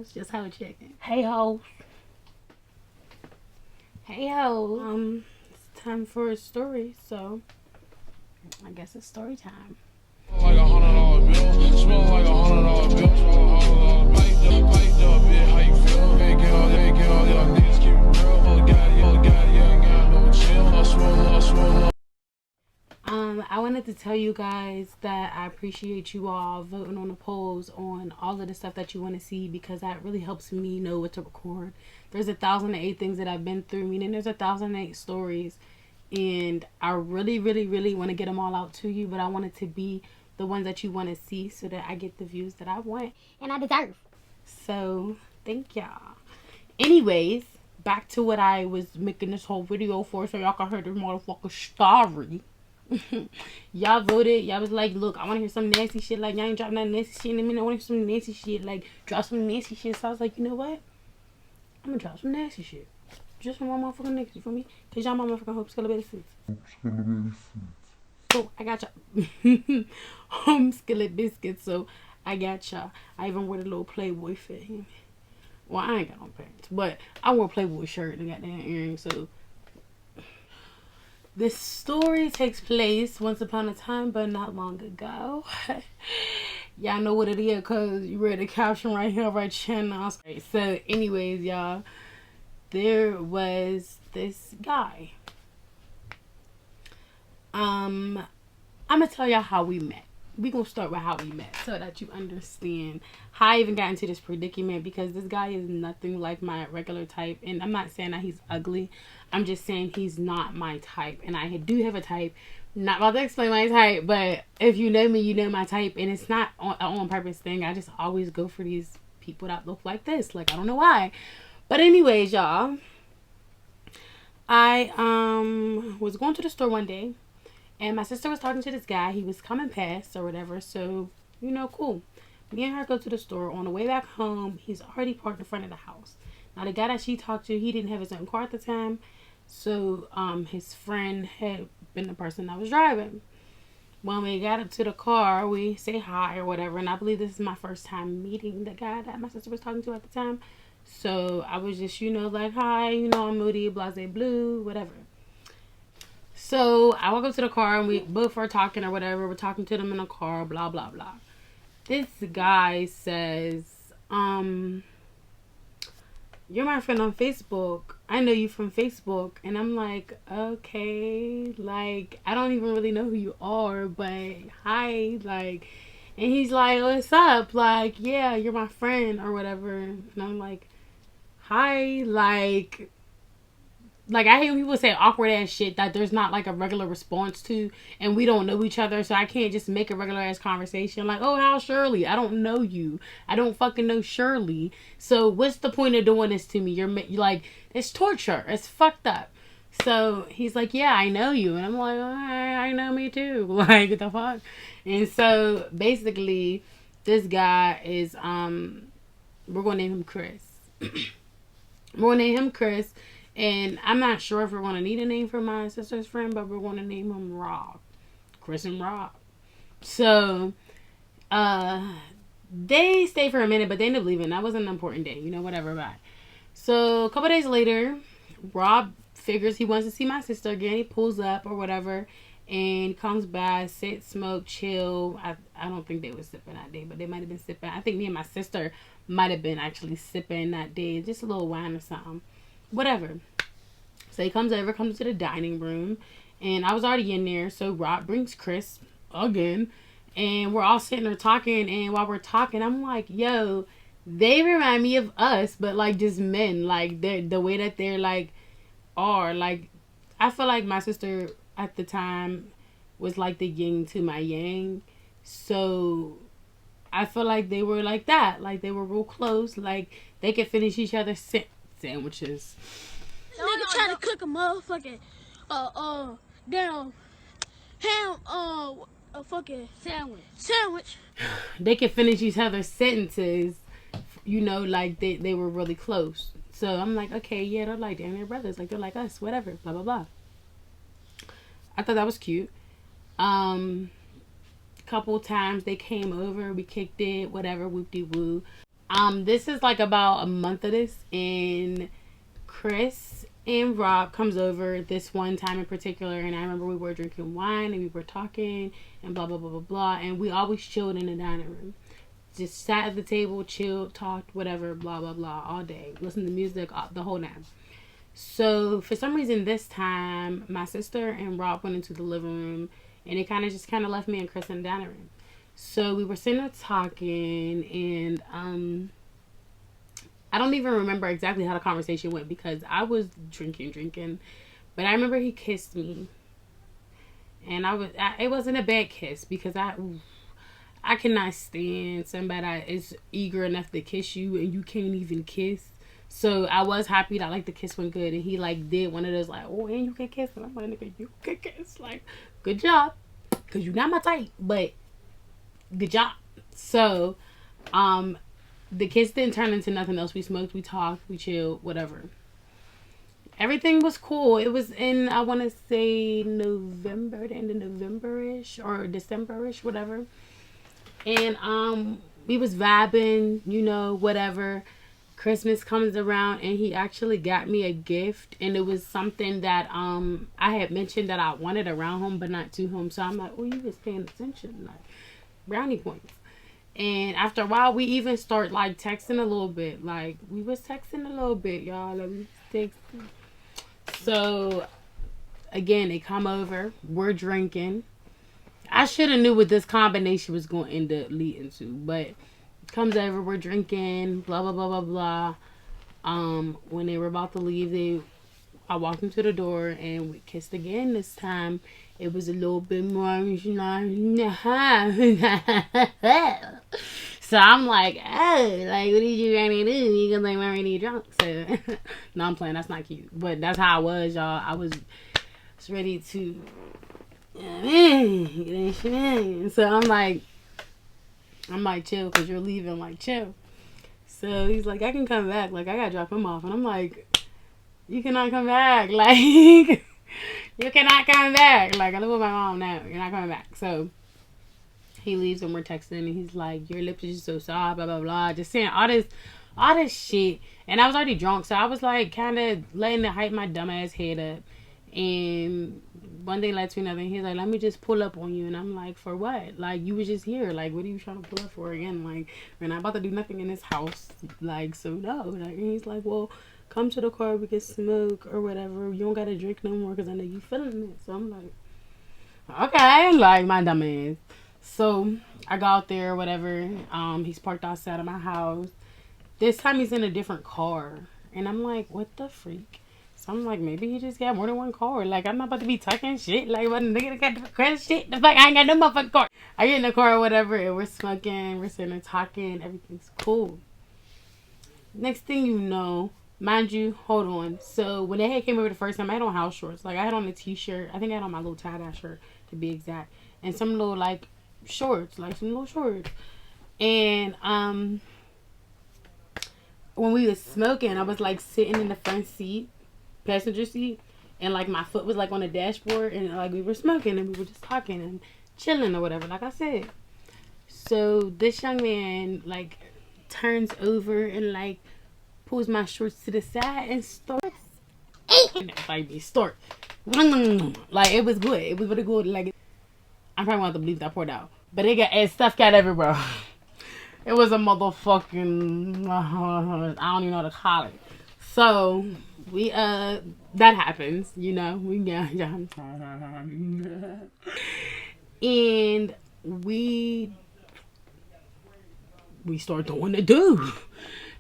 hoes. Just hoe checking. Hey hoes. Hey hoes. It's time for a story, so I guess it's story time. Like $100 bill, smell like $100 bill, piped up, yeah, how you feel? Hey girl, y'all niggas keep it real. Oh God, you ain't got no chill. I swear. I wanted to tell you guys that I appreciate you all voting on the polls on all of the stuff that you want to see, because that really helps me know what to record. There's 1,008 things that I've been through, meaning there's 1,008 stories, and I really want to get them all out to you, but I want it to be the ones that you want to see so that I get the views that I want and I deserve. So thank y'all. Anyways, back to what I was making this whole video for, so y'all can hear this motherfucker story. Y'all voted. Y'all was like, look, I want to hear some nasty shit. Like, y'all ain't dropping that nasty shit in a minute. I want to hear some nasty shit. Like, drop some nasty shit. So I was like, you know what? I'm gonna drop some nasty shit. Just for my motherfucking niggas, you feel me? Cause y'all my motherfucking hope skillet biscuits. So I got y'all. Home skillet biscuits. So I got y'all. I even wore the little Playboy fit him. Well, I ain't got no pants, but I wore a Playboy shirt and got that earrings. So this story takes place once upon a time, but not long ago. Y'all know what it is, cause you read the caption right here, right now. So, anyways, y'all, there was this guy. I'm gonna tell y'all how we met. We gonna start with how we met so that you understand how I even got into this predicament, because this guy is nothing like my regular type. And I'm not saying that he's ugly. I'm just saying he's not my type. And I do have a type. Not about to explain my type, but if you know me, you know my type. And it's not on purpose thing. I just always go for these people that look like this. Like, I don't know why. But anyways, y'all, I was going to the store one day. And my sister was talking to this guy. He was coming past or whatever. So, you know, cool. Me and her go to the store. On the way back home, he's already parked in front of the house. Now, the guy that she talked to, he didn't have his own car at the time. So, his friend had been the person that was driving. When we got up to the car, we say hi or whatever. And I believe this is my first time meeting the guy that my sister was talking to at the time. So, I was just, you know, like, hi, you know, I'm moody, blase, blue, whatever. So I walk up to the car and we both are talking or whatever. We're talking to them in the car, blah, blah, blah. This guy says, you're my friend on Facebook. I know you from Facebook. And I'm like, okay, like, I don't even really know who you are, but hi, like, and he's like, what's up? Like, yeah, you're my friend or whatever. And I'm like, hi, like, I hate when people say awkward ass shit that there's not, like, a regular response to, and we don't know each other, so I can't just make a regular ass conversation like, oh, how's Shirley? I don't know you. I don't fucking know Shirley. So what's the point of doing this to me? You're like, it's torture. It's fucked up. So he's like, yeah, I know you. And I'm like, oh, I know me too. Like, what the fuck? And so basically, this guy is, we're going to name him Chris. We're going to name him Chris. And I'm not sure if we're going to need a name for my sister's friend, but we're going to name him Rob. Chris and Rob. So, they stayed for a minute, but they ended up leaving. That wasn't an important day, you know, whatever, bye. So, a couple days later, Rob figures he wants to see my sister again. He pulls up or whatever and comes by, sit, smoke, chill. I don't think they were sipping that day, but they might have been sipping. I think me and my sister might have been actually sipping that day. Just a little wine or something. Whatever. So he comes over, comes to the dining room, and I was already in there. So Rob brings Chris again, and we're all sitting there talking. And while we're talking, I'm like, yo, they remind me of us, but like just men. Like the way that they're like are like. I feel like my sister at the time was like the yin to my yang. So I feel like they were like that. Like they were real close. Like they could finish each other's sandwiches. Nigga trying to cook a motherfucking damn ham a fucking sandwich. They could finish each other's sentences, you know, like they were really close. So I'm like, okay, yeah, they're like damn near brothers, like they're like us, whatever, blah blah blah. I thought that was cute. Couple times they came over, we kicked it, whatever, whoop de woo. This is like about a month of this, and Chris and Rob comes over this one time in particular, and I remember we were drinking wine and we were talking and blah blah blah blah blah, and we always chilled in the dining room. Just sat at the table, chilled, talked, whatever, blah blah blah, all day. Listened to music, the whole nine. So for some reason this time, my sister and Rob went into the living room, and it kind of left me and Chris in the dining room. So we were sitting there talking, and I don't even remember exactly how the conversation went because I was drinking, but I remember he kissed me, and it wasn't a bad kiss because I cannot stand somebody that is eager enough to kiss you and you can't even kiss. So I was happy that like the kiss went good, and he like did one of those like, oh, and you can kiss, and I'm like, nigga, you can kiss, like, good job, cause you not my type, but good job. So the kiss didn't turn into nothing else. We smoked, we talked, we chilled, whatever. Everything was cool. It was in, I want to say November, the end of November-ish or December-ish, whatever. And we was vibing, you know, whatever. Christmas comes around, and he actually got me a gift, and it was something that I had mentioned that I wanted around him but not to him. So I'm like, oh, you was paying attention, like brownie points. And after a while, we even start like texting a little bit. Like we was texting a little bit, y'all. Like, we was texting. So again, they come over, we're drinking. I should have knew what this combination was going to end up leading to, but comes over, we're drinking, blah blah blah blah blah. When they were about to leave, I walked into the door and we kissed again. This time it was a little bit more, you know. So I'm like, oh, like, what did you ready to do? You gonna make me already drunk? So no, I'm playing. That's not cute, but that's how I was, y'all. I was ready to. So I'm like, chill, because you're leaving, like, chill. So he's like, I can come back. Like, I got to drop him off. And I'm like, you cannot come back. Like, you cannot come back. Like, I live with my mom now. You're not coming back. So he leaves, and we're texting, and he's like, your lips are just so soft, blah, blah, blah. Just saying all this shit. And I was already drunk, so I was, like, kind of letting it hype my dumb ass head up. And one thing led to another, and he's like, let me just pull up on you. And I'm like, for what? Like, you was just here. Like, what are you trying to pull up for again? Like, we're not about to do nothing in this house. Like, so no. Like, and he's like, well, come to the car, we can smoke or whatever. You don't gotta drink no more because I know you feeling it. So I'm like, okay, like, my dumb ass. So I got out there, whatever. He's parked outside of my house. This time he's in a different car, and I'm like, what the freak? So I'm like, maybe he just got more than one car. Like, I'm not about to be talking shit. Like, what, nigga got the credit shit? The fuck, I ain't got no motherfucking car. I get in the car or whatever, and we're smoking, we're sitting there talking, everything's cool. Next thing you know, mind you, hold on. So when they had came over the first time, I had on house shorts. Like, I had on a t-shirt. I think I had on my little tie-dye shirt, to be exact. And some little, like, shorts. Like, some little shorts. And, when we was smoking, I was, like, sitting in the front seat, passenger seat, and like my foot was like on the dashboard, and like we were smoking and we were just talking and chilling or whatever, like I said. So this young man like turns over and like pulls my shorts to the side and starts like me start like it was good. It was really good. Like, I'm probably gonna have to believe that poured out, but stuff got everywhere. It was a motherfucking I don't even know how to call it. So we that happens, you know. We got and we start doing the do.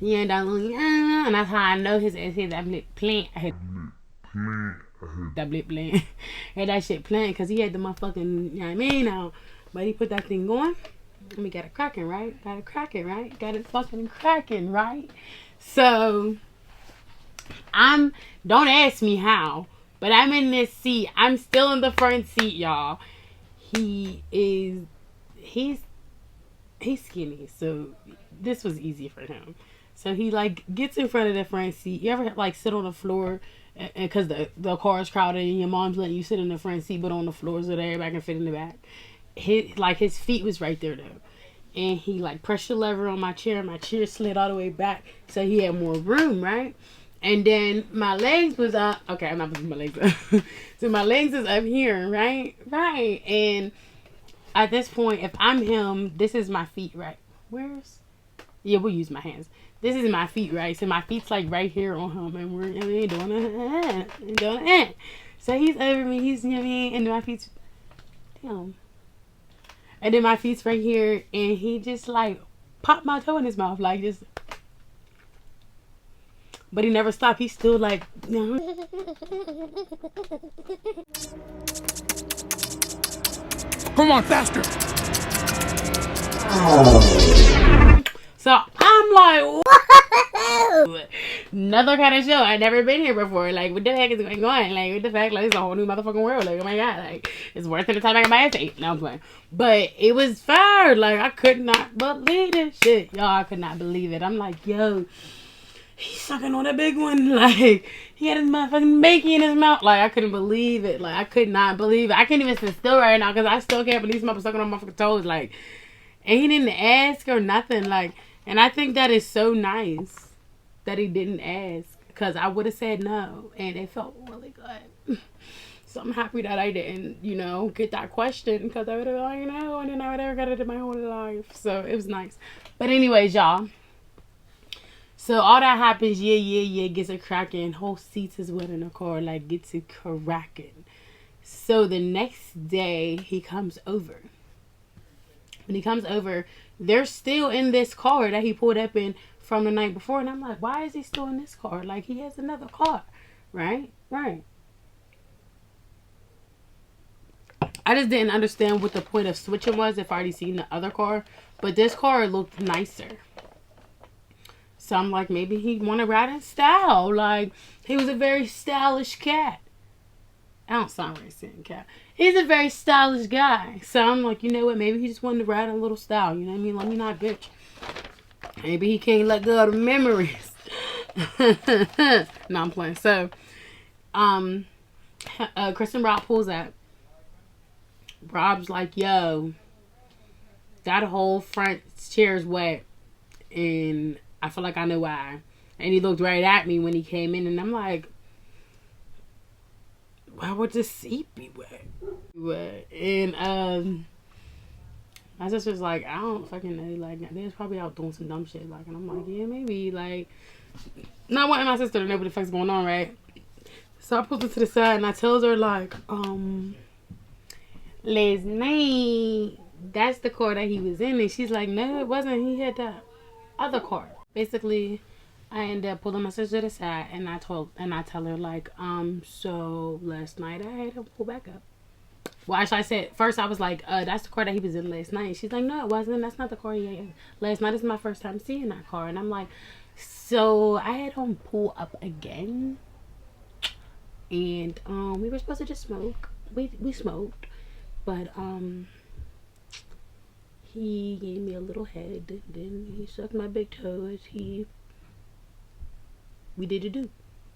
Yeah, and that's how I know his that blip plant. That blip plant. Had that shit plant because he had the motherfucking, you know what I mean, now. But he put that thing on. And we got it cracking, right? Got it cracking, right? Got it fucking cracking, right? So don't ask me how, but I'm in this seat. I'm still in the front seat, y'all. He's skinny, so this was easy for him. So he like gets in front of the front seat. You ever like sit on the floor and because the car is crowded and your mom's letting you sit in the front seat, but on the floor so that everybody can fit in the back. His feet was right there though. and he like pressed the lever on my chair, and my chair slid all the way back so he had more room, right? And then my legs was up. Okay, I'm not putting my legs up. So my legs is up here, right? Right. And at this point, if I'm him, this is my feet, right? Where's... Yeah, we'll use my hands. This is my feet, right? So my feet's like right here on him, and we're doing it. So he's over me, he's, you know what I mean? And my feet's... Damn. And then my feet's right here, and he just like popped my toe in his mouth, like just... But he never stopped. He's still like, you know. Come on, faster! So I'm like, whoa! Another kind of show. I've never been here before. Like, what the heck is going on? Like, what the fuck? Like, it's a whole new motherfucking world. Like, oh my god. Like, it's worth it the time I got my estate. No, I'm playing. But it was fire. Like, I could not believe this shit. Y'all, I could not believe it. I'm like, yo, he's sucking on a big one. Like, he had his motherfucking bacon in his mouth. Like, I couldn't believe it. Like, I could not believe it. I can't even sit still right now because I still can't believe somebody sucking on my fucking toes. Like, and he didn't ask or nothing. Like, and I think that is so nice that he didn't ask, because I would have said no, and it felt really good. So I'm happy that I didn't, you know, get that question, because I would have been like, no, and then I would have got it in my whole life. So it was nice. But anyways, y'all. So all that happens, gets it cracking. Whole seats is wet in the car, like, gets it cracking. So the next day, he comes over. When he comes over, they're still in this car that he pulled up in from the night before. And I'm like, why is he still in this car? Like, he has another car. Right? Right. I just didn't understand what the point of switching was if I already seen the other car. But this car looked nicer. So I'm like, maybe he want to ride in style. Like, he was a very stylish cat. I don't sound right saying cat. He's a very stylish guy. So I'm like, you know what? Maybe he just wanted to ride in a little style. You know what I mean? Let me not bitch. Maybe he can't let go of the memories. No, I'm playing. So, Chris and Rob pulls up. Rob's like, yo, that whole front chair's wet. And I feel like I know why. And he looked right at me when he came in. And I'm like, why would the seat be wet? And my sister's like, I don't fucking know. Like, they was probably out doing some dumb shit. Like, and I'm like, yeah, maybe. Like, not wanting my sister to know what the fuck's going on, right? So I pulled her to the side and I tells her, like, last night, that's the car that he was in. And she's like, no, it wasn't. He had that other car. Basically, I ended up pulling my sister to the side and I tell her, like, so last night I had him pull back up. Well, actually, I said, first I was like, that's the car that he was in last night. She's like, no, it wasn't. That's not the car he had last night. This is my first time seeing that car. And I'm like, so I had him pull up again. And we were supposed to just smoke. We smoked. But he gave me a little head. Then he sucked my big toe as we did a do.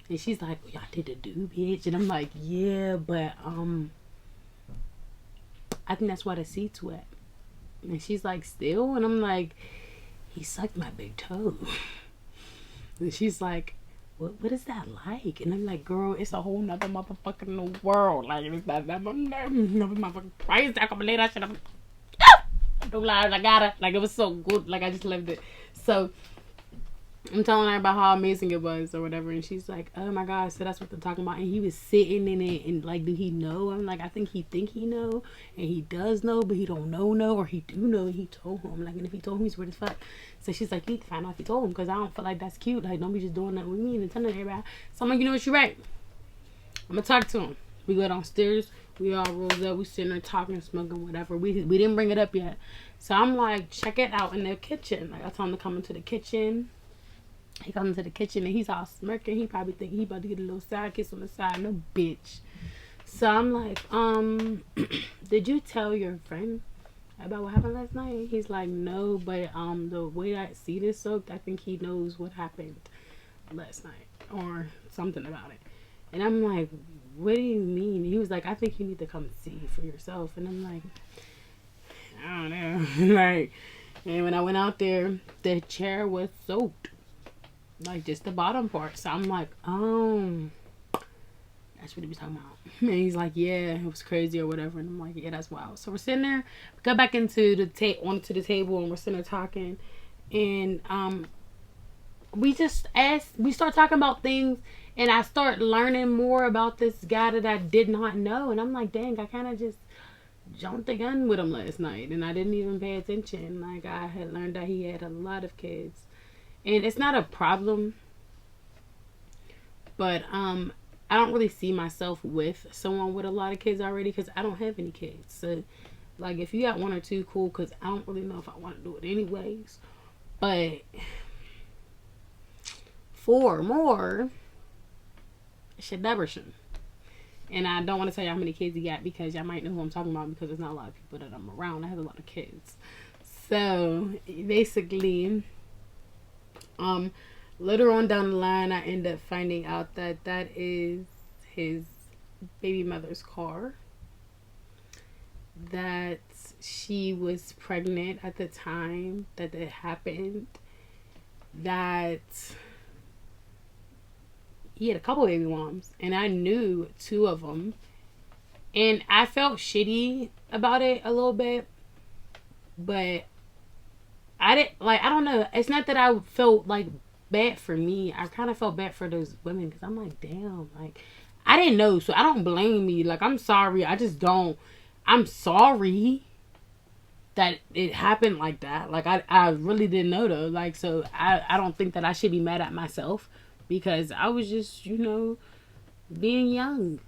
And she's like, well, y'all did a do, bitch. And I'm like, yeah, but I think that's why the seat's wet. And she's like, still? And I'm like, he sucked my big toe. And she's like, what is that like? And I'm like, girl, it's a whole nother motherfucking world. Like, it's not that motherfucking price. I can believe that shit. Don't lie, I got it. Like, it was so good. Like, I just loved it. So I'm telling her about how amazing it was or whatever, and she's like, oh my god, so that's what they're talking about. And he was sitting in it, and like, do he know? I'm like, I think he know, and he does know, but he don't know, or he do know, and he told him. Like, and if he told him, he's weird as fuck. So she's like, you need to find out if he told him, because I don't feel like that's cute. Like, don't be just doing that with me and telling everybody. So I'm like, you know what, you're right. I'm gonna talk to him. We go downstairs, we all rolls up, we sitting there talking, smoking, whatever. We didn't bring it up yet. So I'm like, check it out in the kitchen. Like, I told him to come into the kitchen. He comes into the kitchen and he's all smirking. He probably think he about to get a little side kiss on the side. No, bitch. So I'm like, did you tell your friend about what happened last night? He's like, no, but the way I see this soaked, I think he knows what happened last night or something about it. And I'm like, what do you mean? He was like, I think you need to come see for yourself. And I'm like, I don't know. Like, And when I went out there, the chair was soaked. Like, just the bottom part. So I'm like, oh, that's what he was talking about. And he's like, yeah, it was crazy or whatever. And I'm like, yeah, that's wild. So we're sitting there, we go back into the onto the table, and we're sitting there talking. And we start talking about things, and I start learning more about this guy that I did not know. And I'm like, dang, I kind of just jumped the gun with him last night, and I didn't even pay attention. Like, I had learned that he had a lot of kids, and it's not a problem, but I don't really see myself with someone with a lot of kids already, because I don't have any kids. So, like, if you got one or two, cool, because I don't really know if I want to do it anyways. But 4 more, should never should. And I don't want to tell you how many kids he got, because y'all might know who I'm talking about, because there's not a lot of people that I'm around that has a lot of kids. So basically, later on down the line, I end up finding out that that is his baby mother's car. That she was pregnant at the time that it happened. That he had a couple baby moms, and I knew 2 of them, and I felt shitty about it a little bit, but I didn't, like, I don't know, it's not that I felt like bad for me. I kind of felt bad for those women, because I'm like, damn, like, I didn't know, so I don't blame me. Like, I'm sorry, I'm sorry that it happened like that. Like, I really didn't know, though. Like, so I don't think that I should be mad at myself, because I was just, being young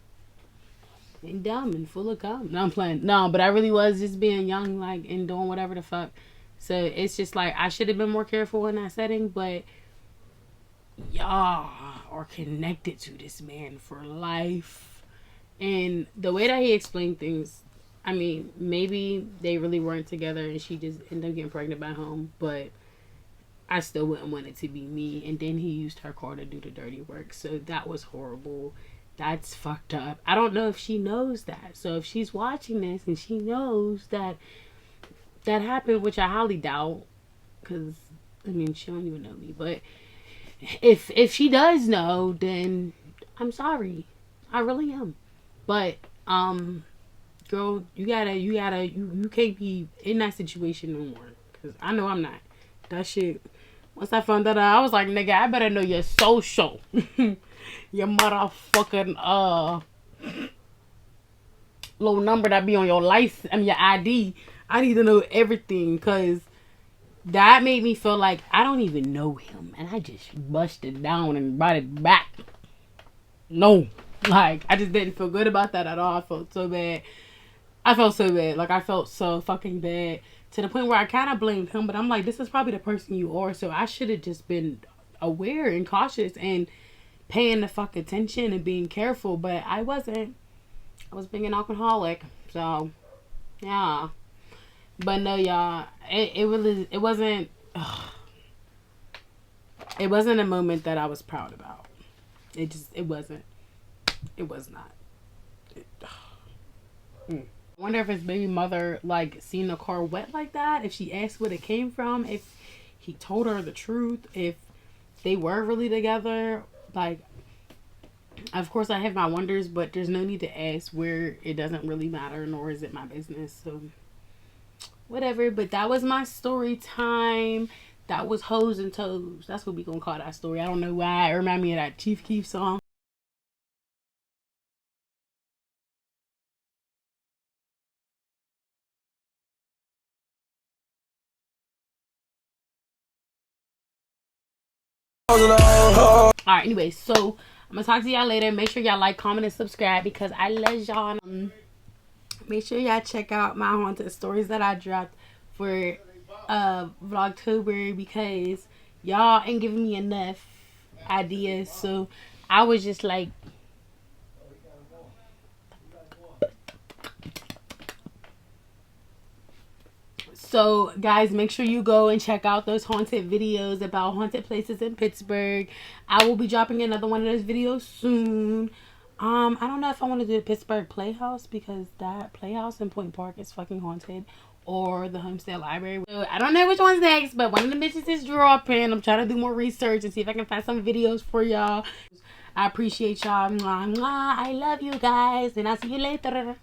and dumb and full of cum. No, I'm playing. No, but I really was just being young, like, and doing whatever the fuck. So it's just like, I should have been more careful in that setting, but y'all are connected to this man for life. And the way that he explained things, I mean, maybe they really weren't together and she just ended up getting pregnant by him, but I still wouldn't want it to be me. And then he used her car to do the dirty work. So that was horrible. That's fucked up. I don't know if she knows that. So if she's watching this and she knows that that happened, which I highly doubt, because, I mean, she don't even know me. But if she does know, then I'm sorry. I really am. But, girl, you can't be in that situation no more. Because I know I'm not. That shit... Once I found that out, I was like, nigga, I better know your social. Your motherfucking, little number that be on your license, your ID. I need to know everything, because that made me feel like I don't even know him. And I just busted down and brought it back. No. Like, I just didn't feel good about that at all. I felt so bad. Like, I felt so fucking bad. To the point where I kind of blamed him, but I'm like, this is probably the person you are, so I should have just been aware and cautious and paying the fuck attention and being careful, but I wasn't. I was being an alcoholic, so, yeah. But no, y'all, it wasn't a moment that I was proud about. It wasn't. It was not. I wonder if his baby mother, like, seen the car wet like that, if she asked where it came from, if he told her the truth, if they were really together. Like, of course I have my wonders, but there's no need to ask where it doesn't really matter, nor is it my business. So whatever. But that was my story time. That was Hoes and Toes. That's what we gonna call that story. I don't know why. It reminded me of that Chief Keef song. Alright, anyway, so I'm gonna talk to y'all later. Make sure y'all like, comment, and subscribe, because I love y'all. Make sure y'all check out my haunted stories that I dropped for Vlogtober, because y'all ain't giving me enough ideas. So I was just like, so guys, make sure you go and check out those haunted videos about haunted places in Pittsburgh. I will be dropping another one of those videos soon. I don't know if I want to do the Pittsburgh Playhouse, because that Playhouse in Point Park is fucking haunted, or the Homestead Library. So I don't know which one's next, but one of the bitches is dropping. I'm trying to do more research and see if I can find some videos for y'all. I appreciate y'all. Mwah, mwah. I love you guys, and I'll see you later.